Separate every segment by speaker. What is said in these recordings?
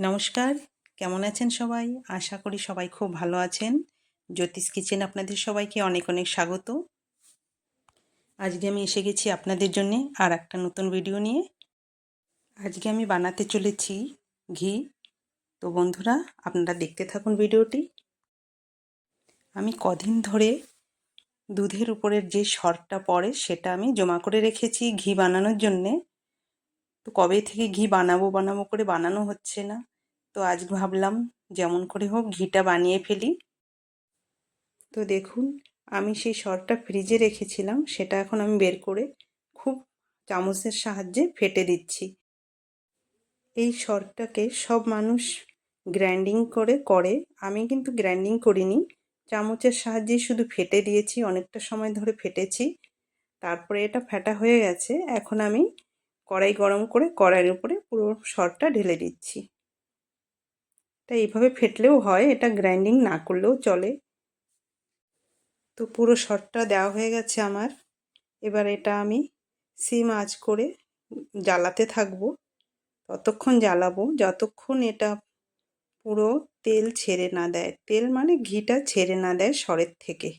Speaker 1: নমস্কার, কেমন আছেন সবাই? আশা করি সবাই খুব ভালো আছেন। জ্যোতিষ কিচেন আপনাদের সবাইকে অনেক অনেক স্বাগত। আজকে আমি এসে গেছি আপনাদের জন্যে আর একটা নতুন ভিডিও নিয়ে। আজকে আমি বানাতে চলেছি ঘি। তো বন্ধুরা, আপনারা দেখতে থাকুন ভিডিওটি। আমি কদিন ধরে দুধের উপরের যে সরটা পড়ে সেটা আমি জমা করে রেখেছি ঘি বানানোর জন্যে। তো কবে থেকে ঘি বানাবো বানাবো করে বানানো হচ্ছে না। তো আজ ভাবলাম যেমন করে হোক ঘিটা বানিয়ে ফেলি। তো দেখুন, আমি সেই সরটা ফ্রিজে রেখেছিলাম, সেটা এখন আমি বের করে খুব চামচের সাহায্যে ফেটে দিচ্ছি। এই সরটাকে সব মানুষ গ্রাইন্ডিং করে, আমি কিন্তু গ্রাইন্ডিং করিনি, চামচের সাহায্যে শুধু ফেটে দিয়েছি। অনেকটা সময় ধরে ফেটেছি, তারপরে এটা ফেটা হয়ে গেছে। এখন আমি কড়াই গরম করে কড়াইয়ের উপরে পুরো সরটা ঢেলে দিচ্ছি। এটা এইভাবে ফেটলেও হয়, এটা গ্রাইন্ডিং না করলেও চলে। তো পুরো সরটা দেওয়া হয়ে গেছে আমার। এবার এটা আমি সিম আঁচ করে জ্বালাতে থাকবো। ততক্ষণ জ্বালাবো যতক্ষণ এটা পুরো তেল ছেড়ে না দেয়। তেল মানে ঘিটা ছেড়ে না দেয় সরের থেকে।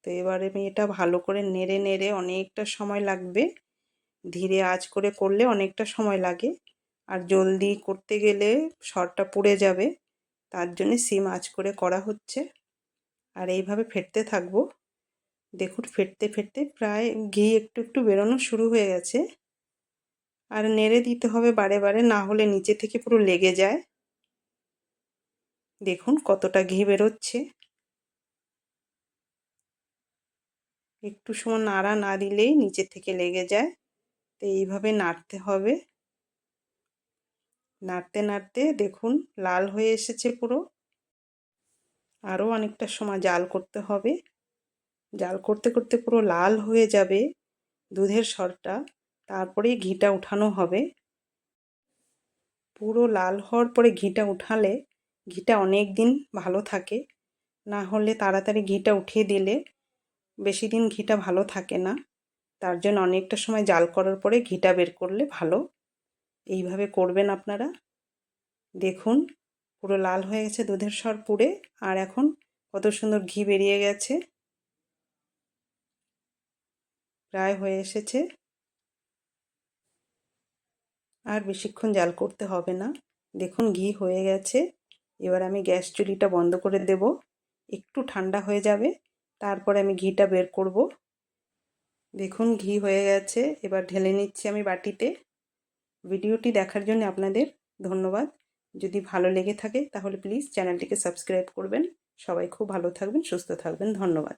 Speaker 1: তো এবার আমি এটা ভালো করে নেড়ে নেড়ে, অনেকটা সময় লাগবে। ধীরে আঁচ করে করলে অনেকটা সময় লাগে, আর জলদি করতে গেলে সরটা পুড়ে যাবে। তার জন্য সিম আঁচ করে করা হচ্ছে। আর এইভাবে ফেটতে থাকবো। দেখুন, ফেটতে ফেটতে প্রায় ঘি একটু একটু বেরোনো শুরু হয়ে গেছে। আর নেড়ে দিতে হবে বারে বারে, না হলে নিচে থেকে পুরো লেগে যায়। দেখুন কতটা ঘি বেরোচ্ছে। একটু সময় নাড়া না দিলেই নিচে থেকে লেগে যায়। তো এইভাবে নাড়তে হবে। নাড়তে নাড়তে দেখুন লাল হয়ে এসেছে পুরো। আরও অনেকটা সময় জাল করতে হবে। জাল করতে করতে পুরো লাল হয়ে যাবে দুধের সরটা, তারপরেই ঘিটা উঠানো হবে। পুরো লাল হওয়ার পরে ঘিটা উঠালে ঘিটা অনেক দিন ভালো থাকে, না হলে তাড়াতাড়ি ঘিটা উঠিয়ে দিলে বেশি দিন ঘিটা ভালো থাকে না। তার জন্য অনেকটা সময় জাল করার পরে ঘিটা বের করলে ভালো। এইভাবে করবেন আপনারা। দেখুন পুরো লাল হয়ে গেছে দুধের সর পুড়ে, আর এখন কত সুন্দর ঘি বেরিয়ে গেছে। প্রায় হয়ে এসেছে, আর বেশিক্ষণ জাল করতে হবে না। দেখুন ঘি হয়ে গেছে। এবার আমি গ্যাস চুলিটা বন্ধ করে দেব। একটু ঠান্ডা হয়ে যাবে, তারপরে আমি ঘিটা বের করব। দেখুন ঘি হয়ে গেছে। এবার ঢেলে নিচ্ছি আমি বাটিতে। ভিডিওটি দেখার জন্য আপনাদের ধন্যবাদ। যদি ভালো লেগে থাকে তাহলে প্লিজ চ্যানেলটিকে সাবস্ক্রাইব করবেন। সবাই খুব ভালো থাকবেন, সুস্থ থাকবেন। ধন্যবাদ।